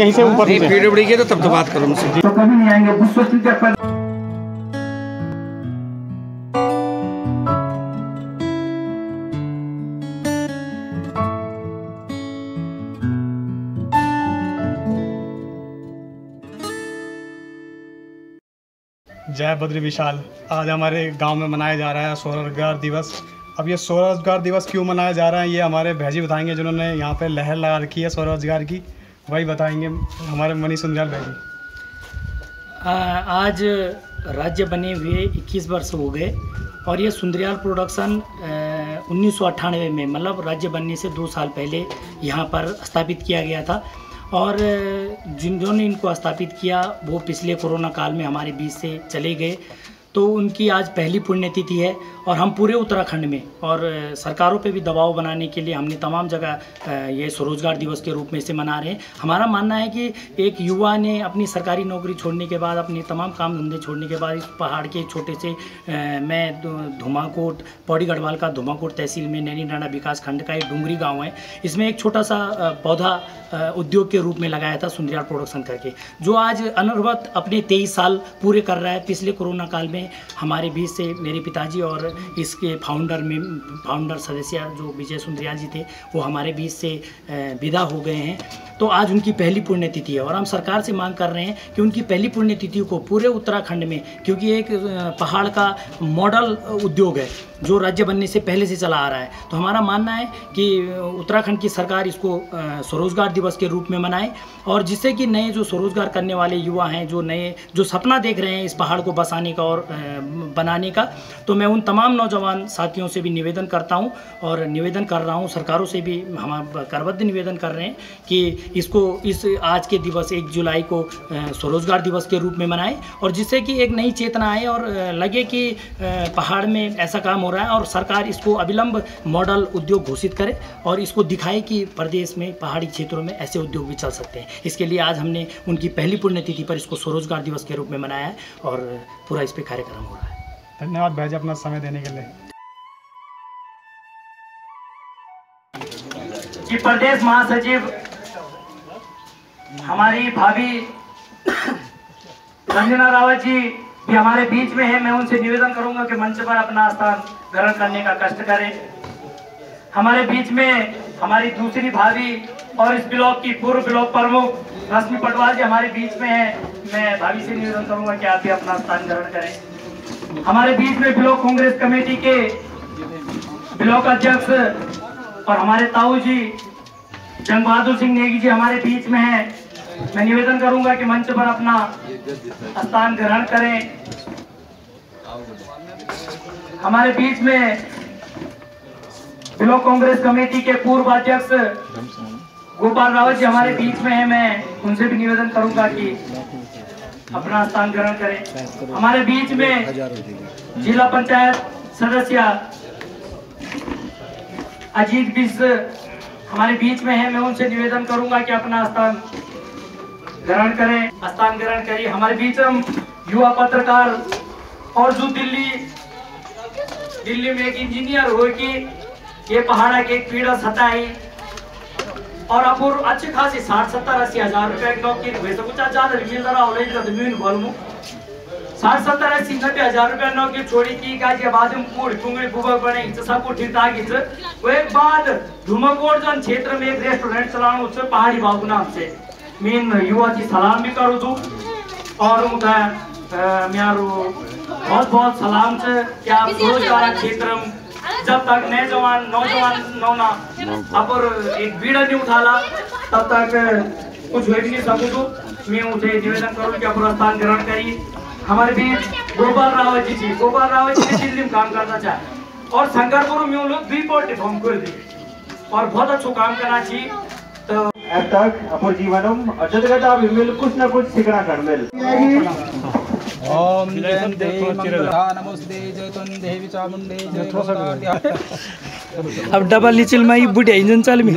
यहीं से ऊपर पीडब्ल्यूडी के तो तब तो बात करो मुझसे। तो कभी नहीं आएंगे। जय बद्री विशाल। आज हमारे गांव में मनाया जा रहा है स्वरोजगार दिवस। अब ये स्वरोजगार दिवस क्यों मनाया जा रहा है ये हमारे भैजी बताएंगे, जिन्होंने यहाँ पे लहर लगा रखी है स्वरोजगार की, वही बताएंगे हमारे मनीष सुंदरियाल भैजी। आज राज्य बने हुए 21 वर्ष हो गए और ये सुंदरियाल प्रोडक्शन 1998 में, मतलब राज्य बनने से 2 साल पहले यहाँ पर स्थापित किया गया था। और जिन्होंने इनको स्थापित किया वो पिछले कोरोना काल में हमारे बीच से चले गए, तो उनकी आज पहली पुण्यतिथि है। और हम पूरे उत्तराखंड में और सरकारों पे भी दबाव बनाने के लिए हमने तमाम जगह ये स्वरोजगार दिवस के रूप में इसे मना रहे हैं। हमारा मानना है कि एक युवा ने अपनी सरकारी नौकरी छोड़ने के बाद, अपने तमाम काम धंधे छोड़ने के बाद, इस पहाड़ के छोटे से मैं धुमाकोट, पौड़ी गढ़वाल का धुमाकोट तहसील में नैनी डांडा विकास खंड का एक डूंगरी गाँव है, इसमें एक छोटा सा पौधा उद्योग के रूप में लगाया था सुंदरियाल प्रोडक्शन करके, जो आज अनवरत अपने 23 साल पूरे कर रहा है। पिछले कोरोना काल में हमारे बीच से मेरे पिताजी और इसके फाउंडर सदस्य जो विजय सुंदरियाल जी थे वो हमारे बीच से विदा हो गए हैं। तो आज उनकी पहली पुण्यतिथि है और हम सरकार से मांग कर रहे हैं कि उनकी पहली पुण्यतिथि को पूरे उत्तराखंड में, क्योंकि एक पहाड़ का मॉडल उद्योग है जो राज्य बनने से पहले से चला आ रहा है, तो हमारा मानना है कि उत्तराखंड की सरकार इसको स्वरोजगार दिवस के रूप में मनाए, और जिससे कि नए जो स्वरोजगार करने वाले युवा हैं, जो सपना देख रहे हैं इस पहाड़ को बसाने का और बनाने का, तो मैं उन तमाम नौजवान साथियों से भी निवेदन करता हूं और निवेदन कर रहा हूं, सरकारों से भी हम करबद्ध निवेदन कर रहे हैं कि इसको इस आज के दिवस 1 जुलाई को स्वरोजगार दिवस के रूप में मनाएं, और जिससे कि एक नई चेतना आए और लगे कि पहाड़ में ऐसा काम हो रहा है और सरकार इसको अविलंब मॉडल उद्योग घोषित करे और इसको दिखाए कि प्रदेश में पहाड़ी क्षेत्रों में ऐसे उद्योग भी चल सकते हैं। इसके लिए आज हमने उनकी पहली पुण्यतिथि पर इसको स्वरोजगार दिवस के रूप में मनाया है और पूरा इस पर कार्यक्रम हो रहा है। धन्यवाद भैया अपना समय देने के लिए। जी, प्रदेश महासचिव हमारी भाभी रंजना रावत जी भी हमारे बीच में है। मैं उनसे निवेदन करूंगा कि मंच पर अपना स्थान ग्रहण करने का कष्ट करें। हमारे बीच में हमारी दूसरी भाभी और इस ब्लॉक की पूर्व ब्लॉक प्रमुख रश्मि पटवाल जी हमारे बीच में है। मैं भाभी से निवेदन करूंगा कि आप भी अपना स्थान ग्रहण करें। हमारे बीच में ब्लॉक कांग्रेस कमेटी के ब्लॉक अध्यक्ष और हमारे ताऊ जी जंग बहादुर सिंह नेगी जी हमारे बीच में है। मैं निवेदन करूंगा कि मंच पर अपना स्थान ग्रहण करें। हमारे बीच में ब्लॉक कांग्रेस कमेटी के पूर्व अध्यक्ष गोपाल रावत जी हमारे बीच में है। मैं उनसे भी निवेदन करूंगा कि अपना स्थान ग्रहण करें। हमारे बीच में जिला पंचायत सदस्य अजीत बिस हमारे बीच में है। मैं उनसे निवेदन करूंगा कि अपना स्थान ग्रहण करें। स्थान ग्रहण करिए। हमारे बीच हम युवा पत्रकार और जो दिल्ली में एक इंजीनियर हो कि ये पहाड़ के एक पीड़ा सताई और अपूर्व अच्छे खासी 60-70-80 हजार रुपए की नौकरी हुए तो कुछ ज्यादा मिल रहा हो रही तो मैं बोलूं 60-70-80-90 हजार रुपए नौकरी छोड़ी की काजी बाद में पूरी कुंगड़ी बुबा बने सब कुछ ठीक ठाक है। वो एक बाद धुमाकोट जन क्षेत्र में एक रेस्टोरेंट चलाना उससे पहाड़ी बाबू नाम से मेन युवा जी सलाम भी करूँ तू और उनका म्यारो बहुत सलाम से क्या रोजगार क्षेत्र जब तक नौजवान नौना अपर एक बीड़ा नहीं उठाला तब तक कुछ हो भी नहीं सकूँ। मैं उसे निवेदन करूँ कि अपना स्थान ग्रहण करिए। हमारे बीच गोपाल रावत जी दिल्ली में काम करना चाहे और शंकरपुर में लोग 2 पोल्ट्री फार्म खोल दिए और बहुत अच्छा काम करना चाहिए। तो अब तक अपन जीवनम अजगता विमिल कुछ न कुछ सीखना कर मिल। ओम जयंते मंगला नमस्ते जयतन देवी चामुंडे जय। अब डबल नीचल में ये बुढ़िया इंजन चाल में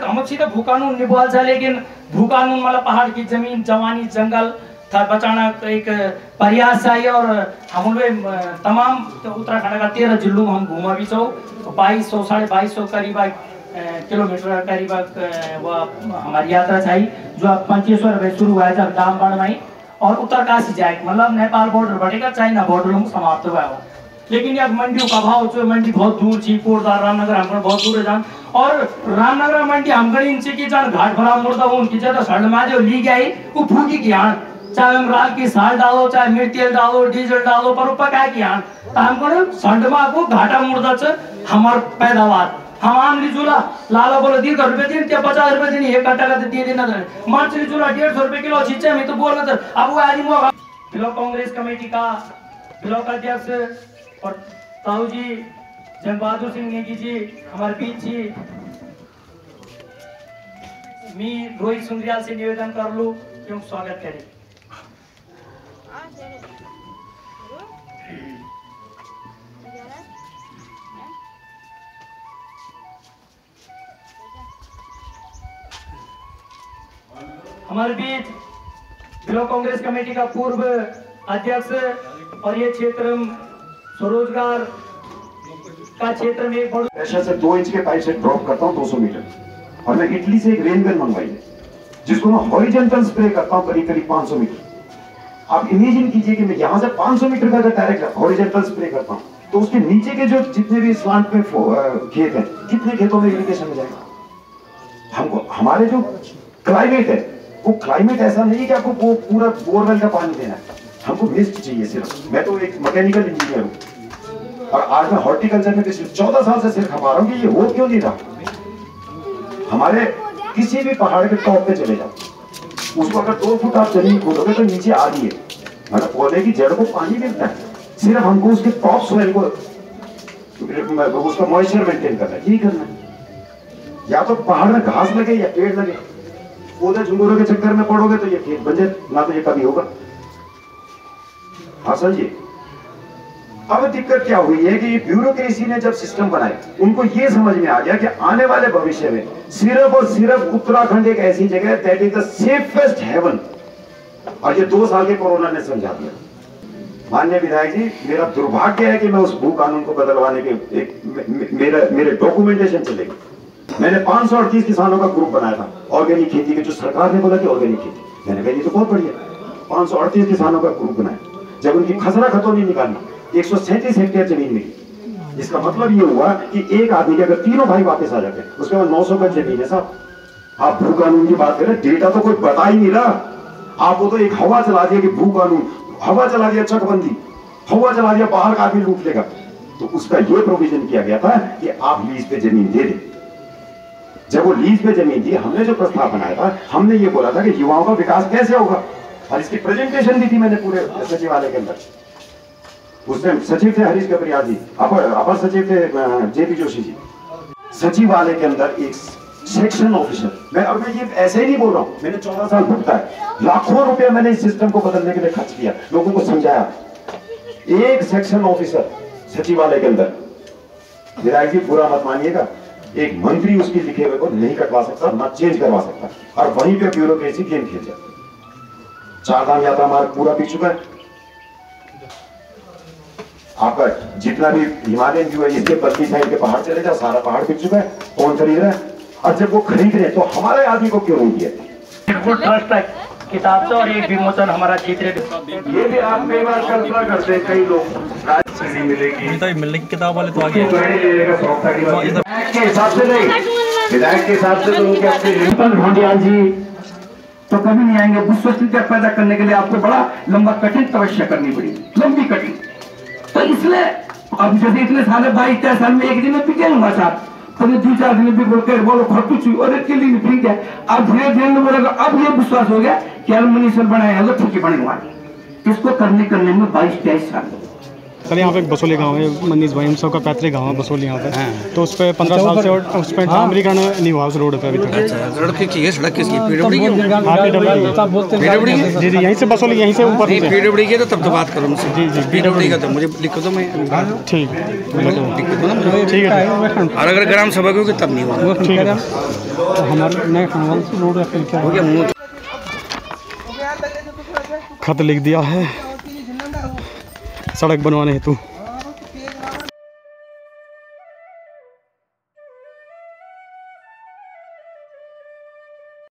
हम सीधा भू कानून निभाल था, लेकिन भू कानून वाला पहाड़ की जमीन जवानी जंगल था बचाना एक प्रयास चाहिए। और हम लोग तमाम उत्तराखंड का 13 जिलों में हम घूमा भी छो, 2200 2250 करीब किलोमीटर करीब वह हमारी यात्रा चाहिए जो अब 25 शुरू हुआ है जब दामबाड़ में और उत्तरकाशी जाए मतलब नेपाल बॉर्डर बढ़ेगा चाइना बॉर्डर में समाप्त हुआ है। लेकिन अब मंडियों का भाव जो मंडी बहुत दूर थी, कोटदार रामनगर हमको बहुत दूर है जान, और रामनगर मंडी हमको इनसे की जान घाट भरा मुर्दा वो उनकी जगह सड़ में जो ली गई वो भूखी की आन, चाहे हम राग की साल डालो चाहे मिर्च तेल डालो डीजल डालो पर पका की आन तो हमको सड़मा को घाटा मुर्दा से हमार पैदावार हम आम चूल्हा लाला बोलो 10 रुपए दिन क्या 50 रुपए दिन एक कट्टा का दिए देना मर्च चूल्हा 150 रुपए किलो छिचे में तो बोल रहे अब वो आदमी ब्लॉक कांग्रेस कमेटी का ब्लॉक अध्यक्ष और ताऊ जी जंग बहादुर सिंह नेगी जी हमारे बीच जी मी रोहित सुंदरियाल से निवेदन कर लूं क्यों स्वागत करें। हमारे बीच ब्लॉक कांग्रेस कमेटी का पूर्व अध्यक्ष और ये क्षेत्र स्वरोजगार का क्षेत्र में प्रेशर से 2 इंच के पाइप से ड्रॉप करता हूँ 200 मीटर और मैं इटली से एक रेन गन मंगवाई है जिसको मैं हॉरिजॉन्टल स्प्रे करता हूँ करीब करीब 500 मीटर। आप इमेजिन कीजिए कि मैं यहाँ से 500 मीटर का अगर डायरेक्ट हॉरिजॉन्टल स्प्रे करता हूँ तो उसके नीचे के जो जितने भी स्लांट में खेत हैं कितने खेतों में इरिगेशन में जाएगा। हमको हमारे जो क्लाइमेट है वो क्लाइमेट ऐसा नहीं है कि आपको वो पूरा बोरवेल का पानी देना है, हमको मिस्ट चाहिए सिर्फ। मैं तो एक मैकेनिकल इंजीनियर हूँ और आज मैं हॉर्टिकल्चर में पिछले 14 साल से सिर खपा रहा हूँ कि ये हो क्यों नहीं रहा। हमारे किसी भी पहाड़ के टॉप पे चले जाओ, उसको अगर 2 फुट आप जमीन खोदोगे तो नीचे आधी है, मतलब पौधे की जड़ को पानी मिलता है, सिर्फ हमको उसके टॉप सोइल को उसका मॉइस्चर मेंटेन करना है, यही करना है। या तो पहाड़ में घास लगे या पेड़ लगे, पौधे झुंगोरों के चक्कर में पड़ोगे तो ये खेत बन जाए, ना तो ये कभी होगा। हाँ समझिए। अब दिक्कत क्या हुई है कि ये ब्यूरोक्रेसी ने जब सिस्टम बनाए उनको ये समझ में आ गया कि आने वाले भविष्य में सिर्फ और सिर्फ उत्तराखंड एक ऐसी जगह है that is the safest haven, और ये 2 साल के कोरोना ने समझा दिया। माननीय विधायक जी, मेरा दुर्भाग्य है कि मैं उस भू कानून को बदलवाने के मेरे डॉक्यूमेंटेशन चलेगी। मैंने 538 किसानों का ग्रुप बनाया था ऑर्गेनिक खेती के, जो सरकार ने बोला कि ऑर्गेनिक खेती, मैंने कहा ये तो बहुत बढ़िया। 538 किसानों का ग्रुप बनाया, जब उनकी खसरा खतौनी निकाली 137 हेक्टेयर जमीन मिली, जिसका मतलब ये हुआ कि एक आदमी के अगर तीनों भाई वापस आ जाते हैं उसके बाद 900 का जमीन है साहब। आप भू कानून की बात करें, डेटा तो कोई बता ही नहीं रहा। आपको तो एक हवा चला दिया कि भू कानून, हवा चला दिया चकबंदी, हवा चला दिया बाहर का आदमी लूट लेगा। तो उसका ये प्रोविजन किया गया था कि आप लीज पे जमीन दे दें। जब वो लीज पे जमीन दी, हमने जो प्रस्ताव बनाया था, हमने ये बोला था कि युवाओं का विकास कैसे होगा, और इसकी प्रेजेंटेशन दी थी मैंने पूरे सचिवालय के अंदर। उसमें सचिव थे हरीश गबरिया जी, अपर सचिव थे जेपी जोशी जी, सचिवालय के अंदर एक सेक्शन ऑफिसर। मैं ये ऐसे ही नहीं बोल रहा हूँ, मैंने 14 साल भुगता है, लाखों रुपया मैंने इस सिस्टम को बदलने के लिए खर्च किया, लोगों को समझाया। एक सेक्शन ऑफिसर सचिवालय के अंदर, विधायक जी बुरा मत मानिएगा, एक मंत्री उसकी लिखे हुए को नहीं कटवा सकता, ना चेंज करवा सकता, और वहीं पे ब्यूरोक्रेसी गेम खेल जाती। 4 धाम यात्रा मार्ग पूरा बिक चुका है, आपका जितना भी हिमालयन व्यू है इसके पश्चिमी साइड के पहाड़ चले जाओ, सारा पहाड़ बिक चुका है। कौन खरीद रहा है? और जब वो खरीद रहे तो हमारे आदमी को क्यों नहीं दिया? किताब से और एक विमोचन हमारा क्षेत्र, ये भी आप कई बार कल्पना करते हैं, कई लोग मिलने की किताब वाले तो आगे के हिसाब से नहीं, विधायक के हिसाब से तो उनके अपने ढोंडियाल जी तो कभी नहीं आएंगे। विश्वसनीयता पैदा करने के लिए आपको बड़ा लंबा कठिन तपस्या करनी पड़ेगी, लंबी कठिन। तो इसलिए अब जैसे इतने साल 22-23 साल में एक दिन में पिके लूंगा साहब, तो 2-4 दिन भी बोलो खर्च हुई और एक लिए फ्री है। अब धीरे धीरे बोलेगा, अब ये विश्वास हो गया कि यार मनीषर बनाए ठीक है बने, इसको करने में 22-23 साल। सर यहाँ पे एक बसोली गांव है, मनीष भाई हम सब का पैतृक गांव है बसोली यहाँ पे, तो उस पर 15 साल से और उस पर डामरीकरण नहीं हुआ उस रोड पे अभी तक। सड़क की है, सड़क किसकी? पीडब्ल्यूडी की? हाँ पीडब्ल्यूडी जी जी, यहीं से बसोली, यहीं से ऊपर पीडब्ल्यूडी की, तो तब तो बात करो मुझसे। जी जी पीडब्ल्यूडी का तो मुझे लिखो तो मैं ठीक ठीक है। और अगर ग्राम सभा की तब नहीं हुआ, ठीक है। हमारे नए रोड हो गया। खत लिख दिया है सड़क बनवाने हेतु।